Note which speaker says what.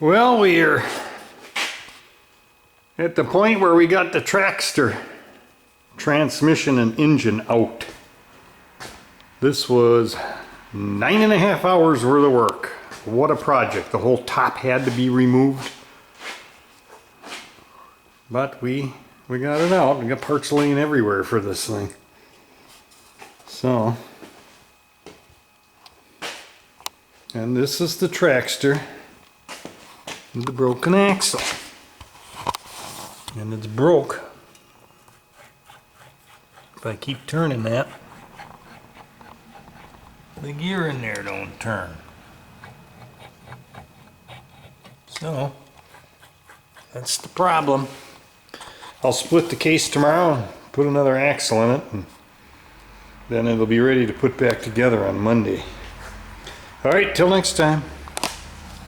Speaker 1: Well, we're at the point where we got the trackster transmission and engine out. This was 9.5 hours worth of work. What a project. The whole top had to be removed. But we got it out. We got parts laying everywhere for this thing. So, and this is the trackster with the broken axle. And it's broke. If I keep turning that, the gear in there don't turn. So, that's the problem. I'll split the case tomorrow and put another axle in it, and then it'll be ready to put back together on Monday. Alright, till next time.